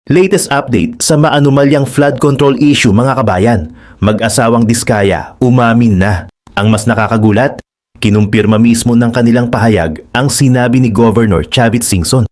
Latest update sa maanumalyang flood control issue mga kabayan. Mag-asawang Diskaya umamin na. Ang mas nakakagulat, kinumpirma mismo ng kanilang pahayag ang sinabi ni Governor Chavit Singson.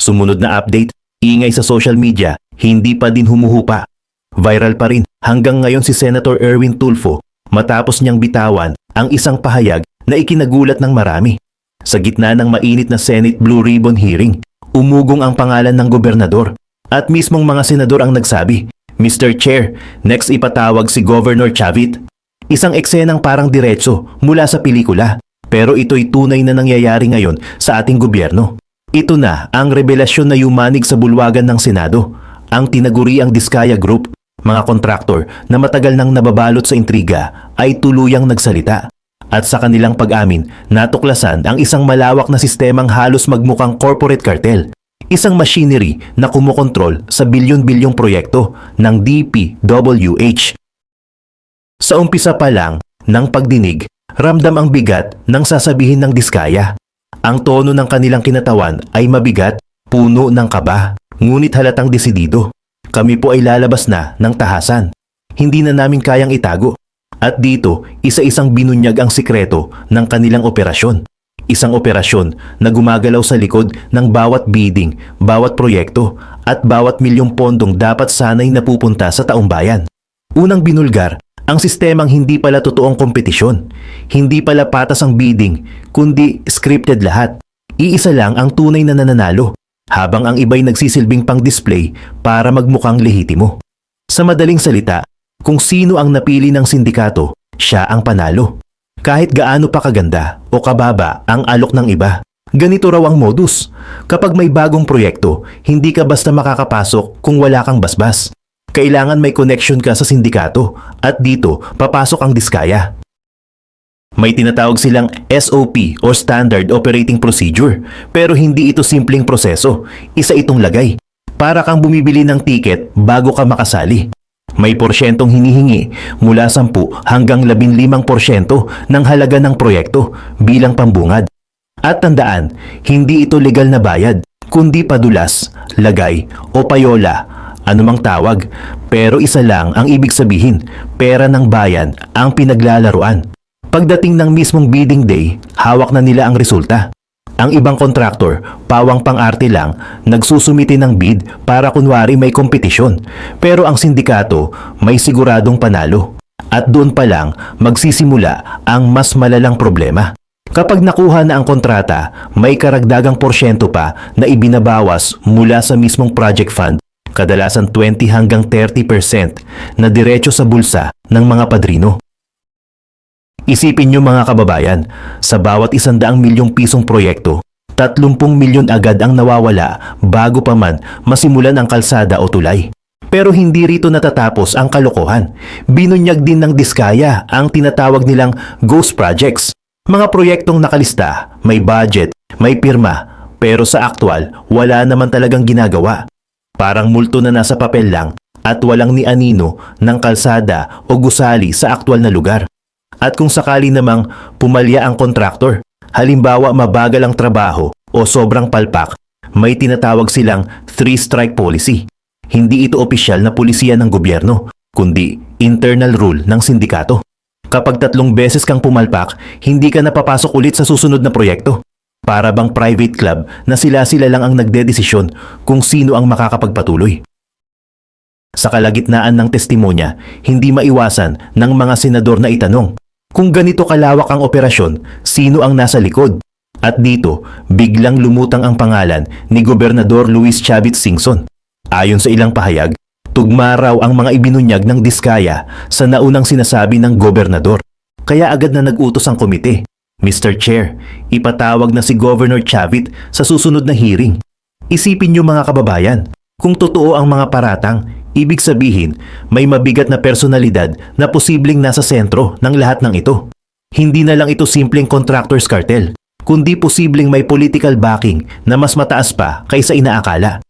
Sumunod na update, ingay sa social media, hindi pa din humuhupa. Viral pa rin hanggang ngayon si Senator Erwin Tulfo matapos niyang bitawan ang isang pahayag na ikinagulat ng marami. Sa gitna ng mainit na Senate Blue Ribbon hearing, umugong ang pangalan ng gobernador. At mismong mga senador ang nagsabi, Mr. Chair, next ipatawag si Governor Chavit. Isang eksenang parang diretso mula sa pelikula, pero ito'y tunay na nangyayari ngayon sa ating gobyerno. Ito na ang revelasyon na yumanig sa bulwagan ng Senado, ang tinaguriang Diskaya Group. Mga kontraktor na matagal nang nababalot sa intriga ay tuluyang nagsalita. At sa kanilang pag-amin, natuklasan ang isang malawak na sistemang halos magmukhang corporate cartel. Isang machinery na kumokontrol sa bilyon-bilyong proyekto ng DPWH. Sa umpisa pa lang ng pagdinig, ramdam ang bigat ng sasabihin ng Diskaya. Ang tono ng kanilang kinatawan ay mabigat, puno ng kaba, ngunit halatang desidido. Kami po ay lalabas na ng tahasan. Hindi na namin kayang itago. At dito, isa-isang binunyag ang sikreto ng kanilang operasyon. Isang operasyon na gumagalaw sa likod ng bawat bidding, bawat proyekto at bawat milyong pondong dapat sanay napupunta sa taumbayan. Unang binulgar, ang sistemang hindi pala totoong kompetisyon. Hindi pala patas ang bidding, kundi scripted lahat. Iisa lang ang tunay na nananalo, habang ang iba'y nagsisilbing pang-display para magmukhang lehitimo. Sa madaling salita, kung sino ang napili ng sindikato, siya ang panalo. Kahit gaano pa kaganda o kababa ang alok ng iba. Ganito raw ang modus. Kapag may bagong proyekto, hindi ka basta makakapasok kung wala kang basbas. Kailangan may connection ka sa sindikato at dito papasok ang Diskaya. May tinatawag silang SOP o Standard Operating Procedure, pero hindi ito simpleng proseso. Isa itong lagay. Para kang bumibili ng tiket bago ka makasali. May porsyentong hinihingi mula 10 hanggang 15% ng halaga ng proyekto bilang pambungad. At tandaan, hindi ito legal na bayad, kundi padulas, lagay o payola, anumang tawag. Pero isa lang ang ibig sabihin, pera ng bayan ang pinaglalaruan. Pagdating ng mismong bidding day, hawak na nila ang resulta. Ang ibang kontraktor, pawang pang-arte lang, nagsusumite ng bid para kunwari may kompetisyon. Pero ang sindikato may siguradong panalo. At doon pa lang magsisimula ang mas malalang problema. Kapag nakuha na ang kontrata, may karagdagang porsyento pa na ibinabawas mula sa mismong project fund, kadalasan 20 hanggang 30% na diretso sa bulsa ng mga padrino. Isipin nyo mga kababayan, sa bawat 100 milyong pisong proyekto, 30 milyon agad ang nawawala bago pa man masimulan ang kalsada o tulay. Pero hindi rito natatapos ang kalokohan. Binunyag din ng Diskaya ang tinatawag nilang ghost projects. Mga proyektong nakalista, may budget, may pirma, pero sa aktwal wala naman talagang ginagawa. Parang multo na nasa papel lang at walang ni anino ng kalsada o gusali sa aktwal na lugar. At kung sakali namang pumalya ang kontraktor, halimbawa mabagal ang trabaho o sobrang palpak, may tinatawag silang 3-strike policy. Hindi ito opisyal na pulisiya ng gobyerno, kundi internal rule ng sindikato. Kapag 3 beses kang pumalpak, hindi ka napapasok ulit sa susunod na proyekto. Para bang private club na sila-sila lang ang nagdedesisyon kung sino ang makakapagpatuloy. Sa kalagitnaan ng testimonya, hindi maiwasan ng mga senador na itanong, kung ganito kalawak ang operasyon, sino ang nasa likod? At dito, biglang lumutang ang pangalan ni Gobernador Luis Chavit Singson. Ayon sa ilang pahayag, tugma raw ang mga ibinunyag ng Diskaya sa naunang sinasabi ng gobernador. Kaya agad na nag-utos ang komite. Mr. Chair, ipatawag na si Governor Chavit sa susunod na hearing. Isipin niyo mga kababayan, kung totoo ang mga paratang, ibig sabihin may mabigat na personalidad na posibleng nasa sentro ng lahat ng ito. Hindi na lang ito simpleng contractors cartel, kundi posibleng may political backing na mas mataas pa kaysa inaakala.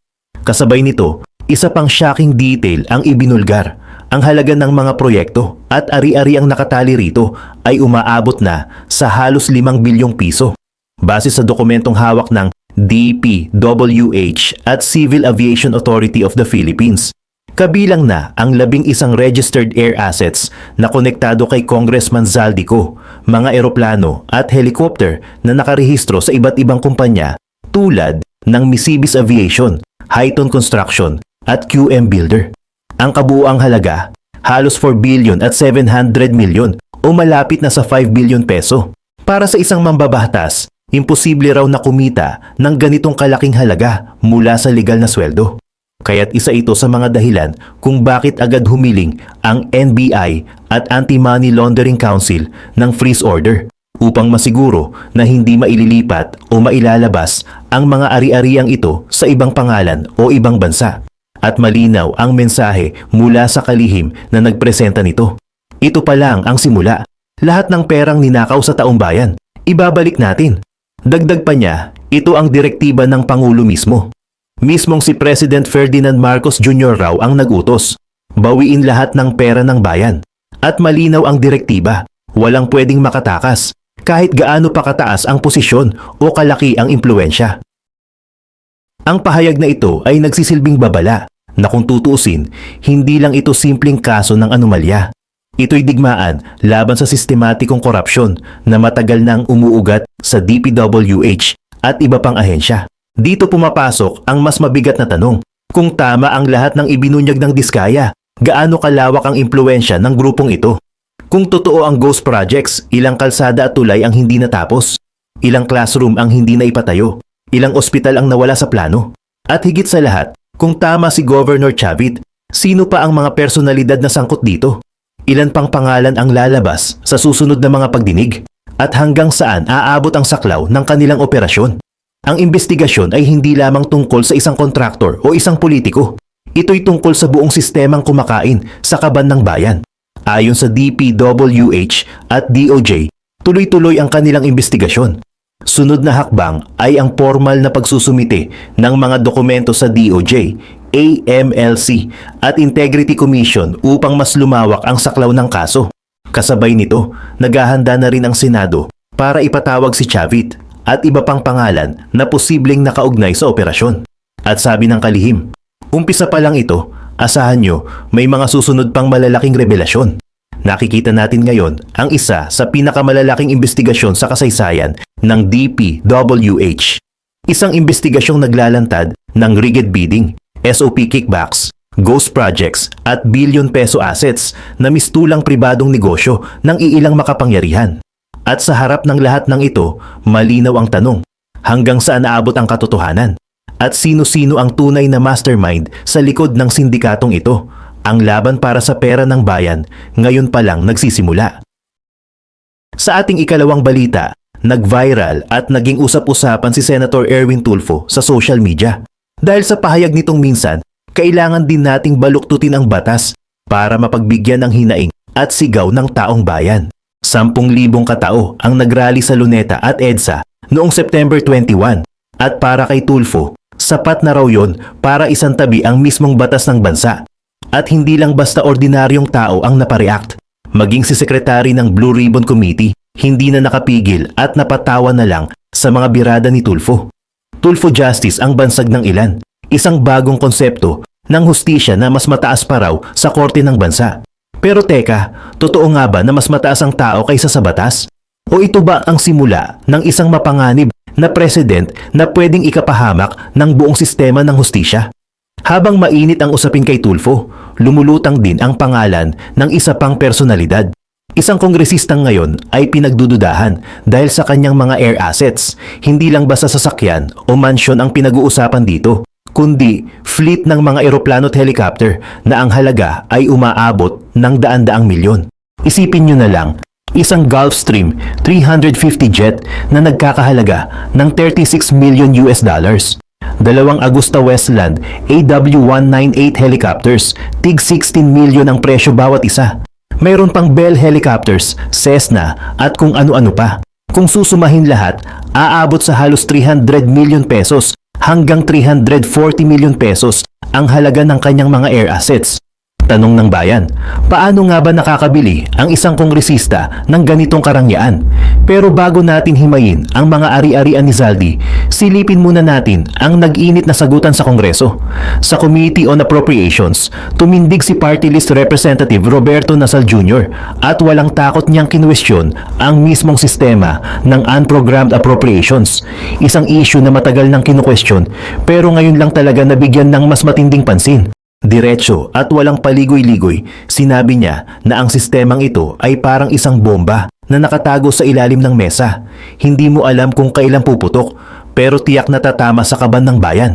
Kasabay nito, isa pang shocking detail ang ibinulgar. Ang halaga ng mga proyekto at ari-ari ang nakatali rito ay umaabot na sa halos 5 bilyong piso. Base sa dokumentong hawak ng DPWH at Civil Aviation Authority of the Philippines. Kabilang na ang 11 registered air assets na konektado kay Congressman Zaldico, mga eroplano at helicopter na nakarehistro sa iba't ibang kumpanya tulad ng Misibis Aviation, Highton Construction at QM Builder. Ang kabuuang halaga, halos 4 billion at 700 million o malapit na sa 5 billion peso. Para sa isang mambabatas, imposible raw na kumita ng ganitong kalaking halaga mula sa legal na sweldo. Kaya't isa ito sa mga dahilan kung bakit agad humiling ang NBI at Anti-Money Laundering Council ng freeze order upang masiguro na hindi maililipat o mailalabas ang mga ari-ariang ito sa ibang pangalan o ibang bansa. At malinaw ang mensahe mula sa kalihim na nagpresenta nito. Ito pa lang ang simula. Lahat ng perang ninakaw sa taong bayan, ibabalik natin. Dagdag pa niya, ito ang direktiba ng Pangulo mismo. Mismong si President Ferdinand Marcos Jr. raw ang nagutos. Bawiin lahat ng pera ng bayan. At malinaw ang direktiba. Walang pwedeng makatakas. Kahit gaano pa kataas ang posisyon o kalaki ang impluensya. Ang pahayag na ito ay nagsisilbing babala na kung tutuusin, hindi lang ito simpleng kaso ng anomalya. Ito'y digmaan laban sa sistematikong korupsyon na matagal nang umuugat sa DPWH at iba pang ahensya. Dito pumapasok ang mas mabigat na tanong. Kung tama ang lahat ng ibinunyag ng Diskaya, gaano kalawak ang impluensya ng grupong ito? Kung totoo ang ghost projects, ilang kalsada at tulay ang hindi natapos? Ilang classroom ang hindi naipatayo? Ilang ospital ang nawala sa plano? At higit sa lahat, kung tama si Governor Chavit, sino pa ang mga personalidad na sangkot dito? Ilan pang pangalan ang lalabas sa susunod na mga pagdinig? At hanggang saan aabot ang saklaw ng kanilang operasyon? Ang investigasyon ay hindi lamang tungkol sa isang kontraktor o isang politiko. Ito'y tungkol sa buong sistemang kumakain sa kaban ng bayan. Ayon sa DPWH at DOJ, tuloy-tuloy ang kanilang investigasyon. Sunod na hakbang ay ang formal na pagsusumite ng mga dokumento sa DOJ, AMLC at Integrity Commission upang mas lumawak ang saklaw ng kaso. Kasabay nito, naghahanda na rin ang Senado para ipatawag si Chavit at iba pang pangalan na posibleng nakaugnay sa operasyon. At sabi ng kalihim, umpisa pa lang ito, asahan nyo may mga susunod pang malalaking revelasyon. Nakikita natin ngayon ang isa sa pinakamalalaking investigasyon sa kasaysayan ng DPWH. Isang investigasyong naglalantad ng rigged bidding, SOP kickbacks, ghost projects at billion peso assets na mistulang pribadong negosyo ng iilang makapangyarihan. At sa harap ng lahat ng ito, malinaw ang tanong, hanggang saan naabot ang katotohanan? At sino-sino ang tunay na mastermind sa likod ng sindikatong ito? Ang laban para sa pera ng bayan, ngayon pa lang nagsisimula. Sa ating ikalawang balita, nag-viral at naging usap-usapan si Senator Erwin Tulfo sa social media. Dahil sa pahayag nitong minsan, kailangan din nating baluktutin ang batas para mapagbigyan ng hinaing at sigaw ng taong bayan. 10,000 katao ang nagrally sa Luneta at EDSA noong September 21 at para kay Tulfo, sapat na raw yon para isantabi ang mismong batas ng bansa. At hindi lang basta ordinaryong tao ang napareact. Maging si Secretary ng Blue Ribbon Committee, hindi na nakapigil at napatawa na lang sa mga birada ni Tulfo. Tulfo Justice ang bansag ng ilan, isang bagong konsepto ng hustisya na mas mataas pa raw sa korte ng bansa. Pero teka, totoo nga ba na mas mataas ang tao kaysa sa batas? O ito ba ang simula ng isang mapanganib na president na pwedeng ikapahamak ng buong sistema ng hustisya? Habang mainit ang usapin kay Tulfo, lumulutang din ang pangalan ng isa pang personalidad. Isang kongresistang ngayon ay pinagdududahan dahil sa kanyang mga air assets. Hindi lang basta sasakyan o mansyon ang pinag-uusapan dito, kundi fleet ng mga eroplano at helicopter na ang halaga ay umaabot ng daan-daang milyon. Isipin nyo na lang, isang Gulfstream 350 jet na nagkakahalaga ng 36 million US dollars. Dalawang Agusta Westland AW198 helicopters, tig 16 million ang presyo bawat isa. Mayroon pang Bell helicopters, Cessna at kung ano-ano pa. Kung susumahin lahat, aabot sa halos 300 million pesos hanggang 340 million pesos ang halaga ng kanyang mga air assets. Tanong ng bayan, paano nga ba nakakabili ang isang kongresista ng ganitong karangyaan? Pero bago natin himayin ang mga ari-arian ni Zaldi, silipin muna natin ang nag-init na sagutan sa Kongreso. Sa Committee on Appropriations, tumindig si Party List Representative Roberto Nasal Jr. at walang takot niyang kinwestiyon ang mismong sistema ng unprogrammed appropriations. Isang issue na matagal nang kinukwestiyon pero ngayon lang talaga nabigyan ng mas matinding pansin. Diretso at walang paligoy-ligoy, sinabi niya na ang sistemang ito ay parang isang bomba na nakatago sa ilalim ng mesa. Hindi mo alam kung kailan puputok, pero tiyak na tatama sa kaban ng bayan.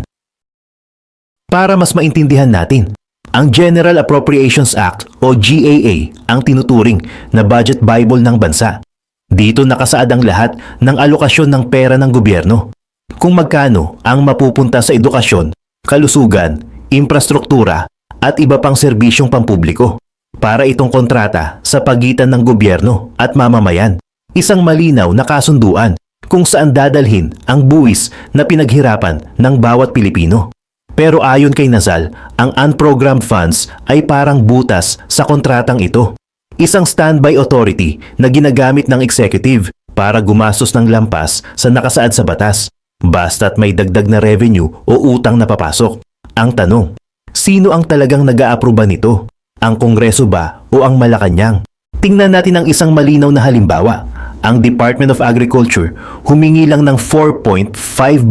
Para mas maintindihan natin, ang General Appropriations Act o GAA ang tinuturing na budget bible ng bansa. Dito nakasaad ang lahat ng alokasyon ng pera ng gobyerno. Kung magkano ang mapupunta sa edukasyon, kalusugan, infrastruktura at iba pang serbisyong pampubliko para itong kontrata sa pagitan ng gobyerno at mamamayan. Isang malinaw na kasunduan kung saan dadalhin ang buwis na pinaghirapan ng bawat Pilipino. Pero ayon kay Nasal, ang unprogrammed funds ay parang butas sa kontratang ito. Isang standby authority na ginagamit ng executive para gumastos ng lampas sa nakasaad sa batas, basta't may dagdag na revenue o utang na papasok. Ang tanong, sino ang talagang nag-aaproba nito? Ang Kongreso ba o ang Malacanang? Tingnan natin ang isang malinaw na halimbawa. Ang Department of Agriculture humingi lang ng 4.5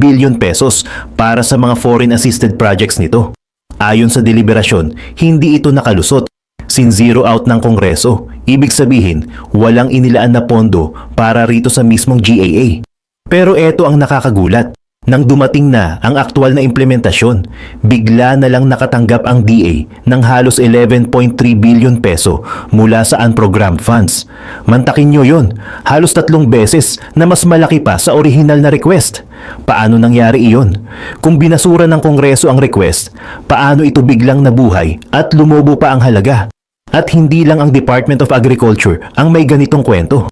billion pesos para sa mga foreign assisted projects nito. Ayon sa deliberasyon, hindi ito nakalusot. Sin-zero out ng Kongreso, ibig sabihin walang inilaan na pondo para rito sa mismong GAA. Pero eto ang nakakagulat. Nang dumating na ang aktual na implementasyon, bigla na lang nakatanggap ang DA ng halos 11.3 billion peso mula sa unprogrammed funds. Mantakin nyo yun, halos 3 beses na mas malaki pa sa orihinal na request. Paano nangyari iyon? Kung binasura ng Kongreso ang request, paano ito biglang nabuhay at lumobo pa ang halaga? At hindi lang ang Department of Agriculture ang may ganitong kwento.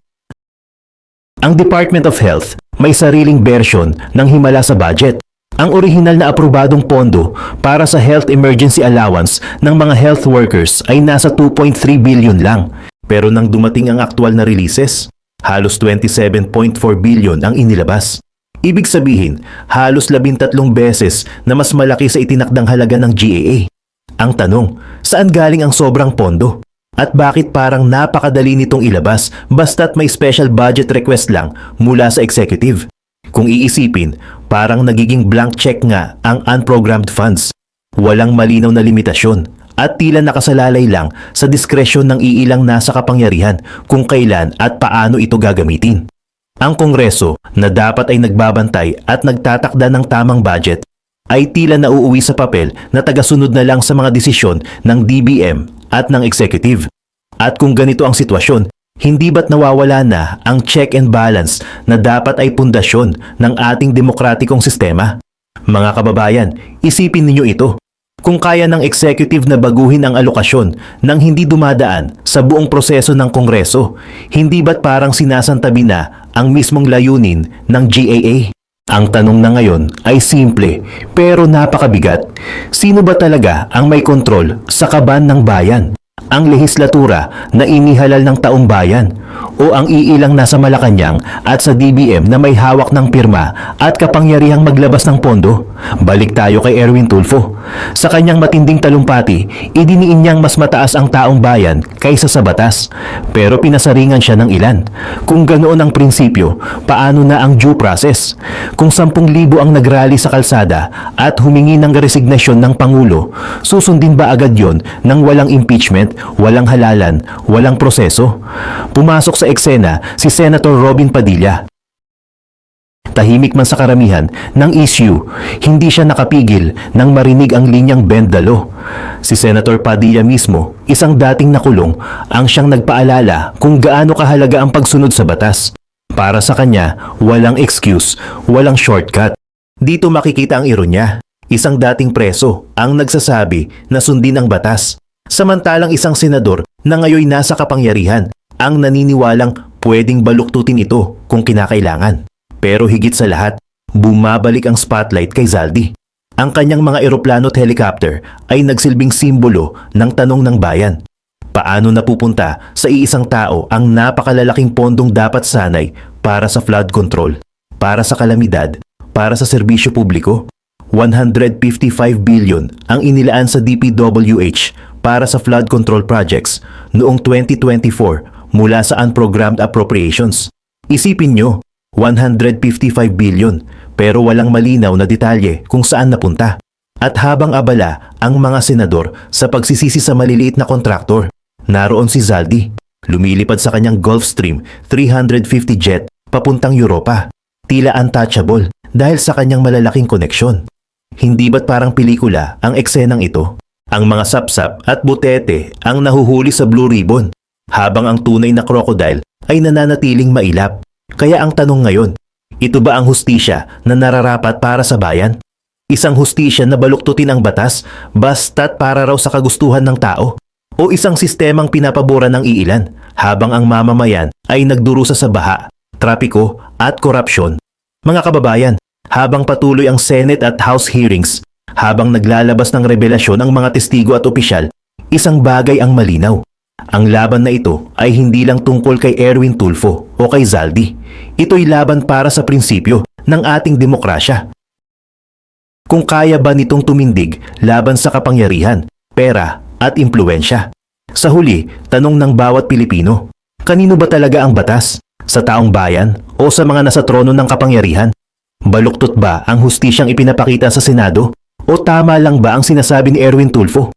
Ang Department of Health may sariling version ng himala sa budget. Ang orihinal na aprobadong pondo para sa health emergency allowance ng mga health workers ay nasa 2.3 billion lang. Pero nang dumating ang aktual na releases, halos 27.4 billion ang inilabas. Ibig sabihin, halos 13 beses na mas malaki sa itinakdang halaga ng GAA. Ang tanong, saan galing ang sobrang pondo? At bakit parang napakadali nitong ilabas basta't may special budget request lang mula sa executive? Kung iisipin, parang nagiging blank check nga ang unprogrammed funds. Walang malinaw na limitasyon at tila nakasalalay lang sa diskresyon ng iilang nasa kapangyarihan kung kailan at paano ito gagamitin. Ang Kongreso na dapat ay nagbabantay at nagtatakda ng tamang budget ay tila nauuwi sa papel na tagasunod na lang sa mga desisyon ng DBM at ng executive. At kung ganito ang sitwasyon, hindi ba't nawawala na ang check and balance na dapat ay pundasyon ng ating demokratikong sistema? Mga kababayan, isipin ninyo ito. Kung kaya ng executive na baguhin ang alokasyon nang hindi dumadaan sa buong proseso ng Kongreso, hindi ba't parang sinasantabi na ang mismong layunin ng GAA? Ang tanong na ngayon ay simple pero napakabigat. Sino ba talaga ang may kontrol sa kaban ng bayan? Ang lehislatura na inihalal ng taong bayan o ang iilang nasa Malacanang at sa DBM na may hawak ng pirma at kapangyarihang maglabas ng pondo? Balik tayo kay Erwin Tulfo. Sa kanyang matinding talumpati, idiniin niyang mas mataas ang taong bayan kaysa sa batas. Pero pinasaringan siya ng ilan. Kung ganoon ang prinsipyo, paano na ang due process? Kung 10,000 ang nagrally sa kalsada at humingi ng resignasyon ng Pangulo, susundin ba agad yon ng walang impeachment, walang halalan, walang proseso? Pumasok sa eksena si Senator Robin Padilla. Tahimik man sa karamihan ng issue, hindi siya nakapigil nang marinig ang linyang bend the law. Si Senator Padilla mismo, isang dating nakulong, ang siyang nagpaalala kung gaano kahalaga ang pagsunod sa batas. Para sa kanya, walang excuse, walang shortcut. Dito makikita ang ironya. Isang dating preso ang nagsasabi na sundin ang batas. Samantalang isang senador na ngayon nasa kapangyarihan ang naniniwalang pwedeng baluktutin ito kung kinakailangan. Pero higit sa lahat, bumabalik ang spotlight kay Zaldi. Ang kanyang mga eroplano at helicopter ay nagsilbing simbolo ng tanong ng bayan. Paano napupunta sa iisang tao ang napakalalaking pondong dapat sanay para sa flood control, para sa kalamidad, para sa serbisyo publiko? 155 billion ang inilaan sa DPWH para sa flood control projects noong 2024 mula sa unprogrammed appropriations. Isipin nyo, 155 billion pero walang malinaw na detalye kung saan napunta. At habang abala ang mga senador sa pagsisisi sa maliliit na kontraktor, naroon si Zaldi, lumilipad sa kanyang Gulfstream 350 jet papuntang Europa. Tila untouchable dahil sa kanyang malalaking koneksyon. Hindi ba't parang pelikula ang eksenang ito? Ang mga sapsap at butete ang nahuhuli sa Blue Ribbon, habang ang tunay na crocodile ay nananatiling mailap. Kaya ang tanong ngayon, ito ba ang hustisya na nararapat para sa bayan? Isang hustisya na baluktutin ang batas basta't para raw sa kagustuhan ng tao? O isang sistemang pinapabura ng iilan habang ang mamamayan ay nagdurusa sa baha, trapiko at korupsyon? Mga kababayan, habang patuloy ang Senate at House hearings, habang naglalabas ng revelasyon ang mga testigo at opisyal, isang bagay ang malinaw. Ang laban na ito ay hindi lang tungkol kay Erwin Tulfo o kay Zaldi. Ito'y laban para sa prinsipyo ng ating demokrasya. Kung kaya ba nitong tumindig laban sa kapangyarihan, pera at impluensya? Sa huli, tanong ng bawat Pilipino, kanino ba talaga ang batas? Sa taong bayan o sa mga nasa trono ng kapangyarihan? Baluktot ba ang hustisyang ipinapakita sa Senado? O tama lang ba ang sinasabi ni Erwin Tulfo?